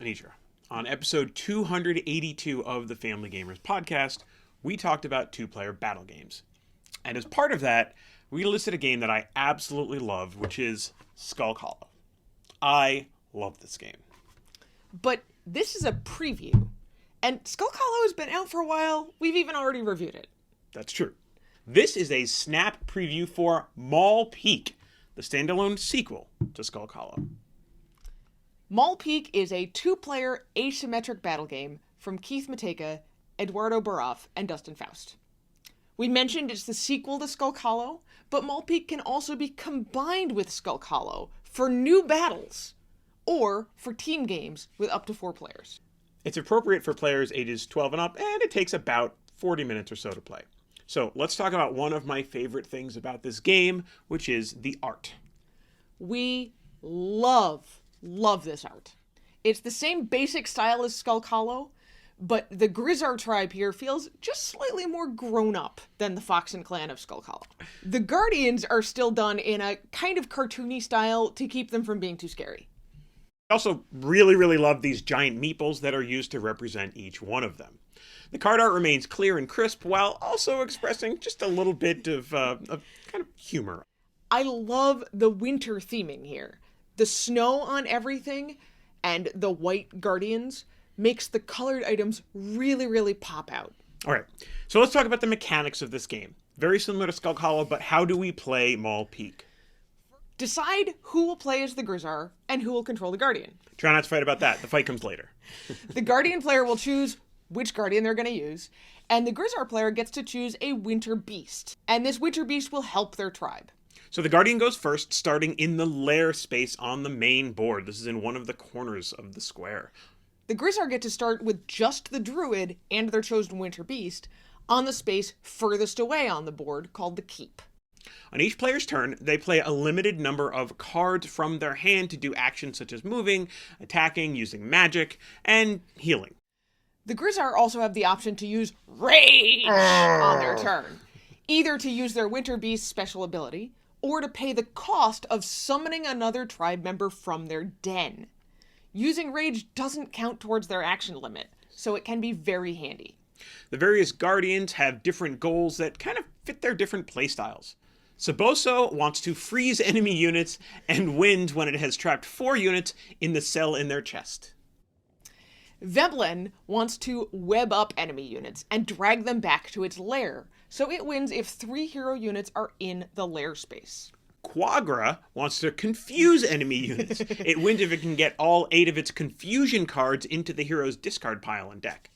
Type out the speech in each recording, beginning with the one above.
Anitra, on episode 282 of the Family Gamers podcast, we talked about two-player battle games. And as part of that, we listed a game that I absolutely love, which is Skulk Hollow. I love this game. But this is a preview, and Skulk Hollow has been out for a while. We've even already reviewed it. That's true. This is a snap preview for Maul Peak, the standalone sequel to Skulk Hollow. Maul Peak is a two-player asymmetric battle game from Keith Matejka, Eduardo Baroff, and Dustin Faust. We mentioned it's the sequel to Skulk Hollow, but Maul Peak can also be combined with Skulk Hollow for new battles, or for team games with up to 4 players. It's appropriate for players ages 12 and up, and it takes about 40 minutes or so to play. So let's talk about one of my favorite things about this game, which is the art. We love this art. It's the same basic style as Skulk Hollow, but the Grizzar tribe here feels just slightly more grown up than the Fox and Clan of Skulk Hollow. The Guardians are still done in a kind of cartoony style to keep them from being too scary. I also really love these giant meeples that are used to represent each one of them. The card art remains clear and crisp while also expressing just a little bit of kind of humor. I love the winter theming here. The snow on everything and the white Guardians makes the colored items really pop out. All right, so let's talk about the mechanics of this game. Very similar to Skulk Hollow, but how do we play Maul Peak? Decide who will play as the Grizzar and who will control the Guardian. Try not to fight about that. The fight comes later. The Guardian player will choose which Guardian they're going to use, and the Grizzar player gets to choose a Winter Beast. And this Winter Beast will help their tribe. So the Guardian goes first, starting in the lair space on the main board. This is in one of the corners of the square. The Grizzar get to start with just the Druid and their chosen Winter Beast on the space furthest away on the board, called the Keep. On each player's turn, they play a limited number of cards from their hand to do actions such as moving, attacking, using magic, and healing. The Grizzar also have the option to use Rage on their turn, either to use their Winter Beast special ability, or to pay the cost of summoning another tribe member from their den. Using Rage doesn't count towards their action limit, so it can be very handy. The various Guardians have different goals that kind of fit their different playstyles. Saboso wants to freeze enemy units and wins when it has trapped 4 units in the cell in their chest. Veblen wants to web up enemy units and drag them back to its lair, so it wins if 3 hero units are in the lair space. Quagra wants to confuse enemy units. It wins if it can get all 8 of its confusion cards into the hero's discard pile and deck.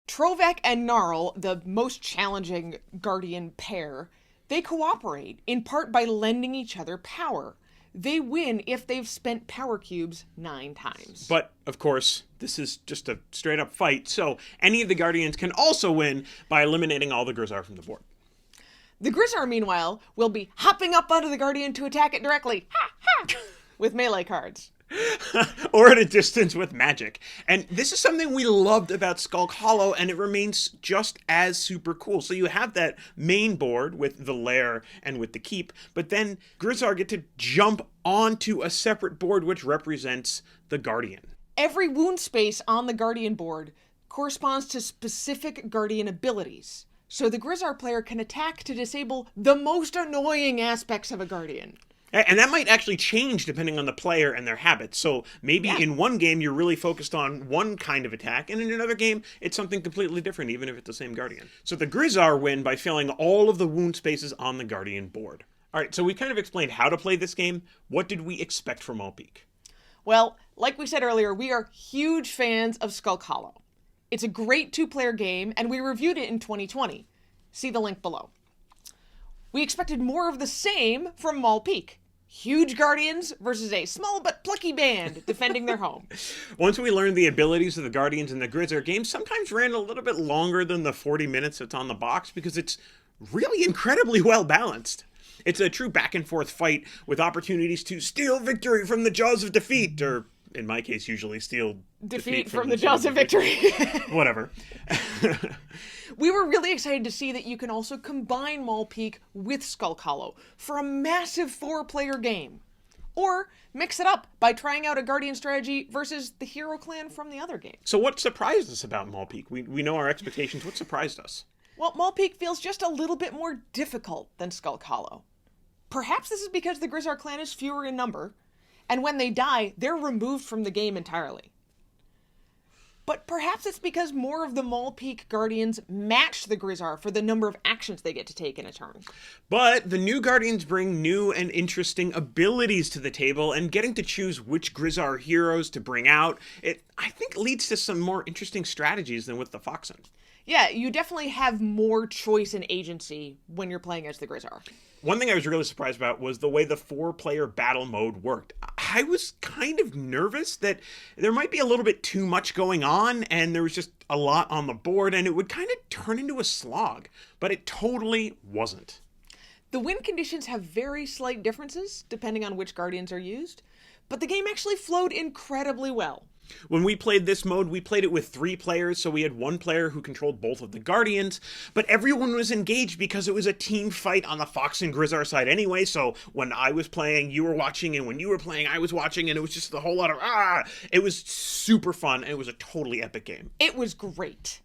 Trovek and Gnarl, the most challenging Guardian pair, they cooperate, in part by lending each other power. They win if they've spent power cubes 9 times. But, of course, this is just a straight-up fight, so any of the Guardians can also win by eliminating all the Grizzar from the board. The Grizzar, meanwhile, will be hopping up onto the Guardian to attack it directly, with melee cards. Or at a distance with magic. And this is something we loved about Skulk Hollow, and it remains just as super cool. So you have that main board with the lair and with the keep, but then Grizzar get to jump onto a separate board which represents the Guardian. Every wound space on the Guardian board corresponds to specific Guardian abilities. So the Grizzar player can attack to disable the most annoying aspects of a Guardian. And that might actually change depending on the player and their habits. So maybe in one game you're really focused on one kind of attack, and in another game it's something completely different, even if it's the same Guardian. So the Grizzar win by filling all of the wound spaces on the Guardian board. All right, so we kind of explained how to play this game. What did we expect from Maul Peak? Well, like we said earlier, we are huge fans of Skulk Hollow. It's a great 2-player game, and we reviewed it in 2020. See the link below. We expected more of the same from Maul Peak. Huge Guardians versus a small but plucky band defending their home. Once we learned the abilities of the Guardians and the Grizzar, games sometimes ran a little bit longer than the 40 minutes that's on the box because it's really incredibly well balanced. It's a true back and forth fight with opportunities to steal victory from the jaws of defeat, or in my case, usually steal defeat from the jaws of victory. Whatever. We were really excited to see that you can also combine Maul Peak with Skulk Hollow for a massive 4-player game. Or mix it up by trying out a Guardian strategy versus the hero clan from the other game. So what surprised us about Maul Peak? We know our expectations. What surprised us? Well, Maul Peak feels just a little bit more difficult than Skulk Hollow. Perhaps this is because the Grizzar clan is fewer in number, and when they die, they're removed from the game entirely. But perhaps it's because more of the Maul Peak Guardians match the Grizzar for the number of actions they get to take in a turn. But the new Guardians bring new and interesting abilities to the table, and getting to choose which Grizzar heroes to bring out, I think leads to some more interesting strategies than with the Foxen. Yeah, you definitely have more choice and agency when you're playing as the Grizzar. One thing I was really surprised about was the way the 4-player battle mode worked. I was kind of nervous that there might be a little bit too much going on and there was just a lot on the board and it would kind of turn into a slog, but it totally wasn't. The win conditions have very slight differences depending on which Guardians are used, but the game actually flowed incredibly well. When we played this mode, we played it with 3 players, so we had 1 player who controlled both of the Guardians, but everyone was engaged because it was a team fight on the Fox and Grizzar side anyway, so when I was playing, you were watching, and when you were playing, I was watching, and it was just a whole lot of It was super fun, and it was a totally epic game. It was great.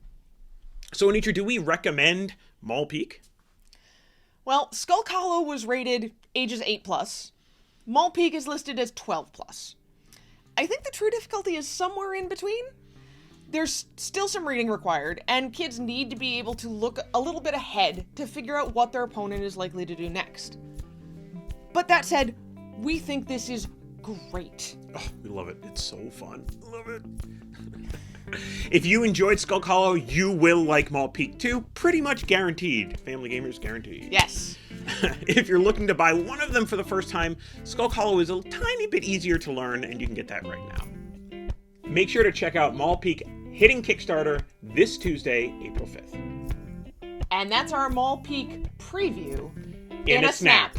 So, Anitra, do we recommend Maul Peak? Well, Skulk Hollow was rated ages 8+. Maul Peak is listed as 12+. I think the true difficulty is somewhere in between. There's still some reading required, and kids need to be able to look a little bit ahead to figure out what their opponent is likely to do next. But that said, we think this is great. Oh, we love it. It's so fun. Love it. If you enjoyed Skulk Hollow, you will like Maul Peak too. Pretty much guaranteed. Family Gamers guaranteed. Yes. If you're looking to buy one of them for the first time, Skulk Hollow is a tiny bit easier to learn, and you can get that right now. Make sure to check out Maul Peak hitting Kickstarter this Tuesday, April 5th. And that's our Maul Peak preview In a snap.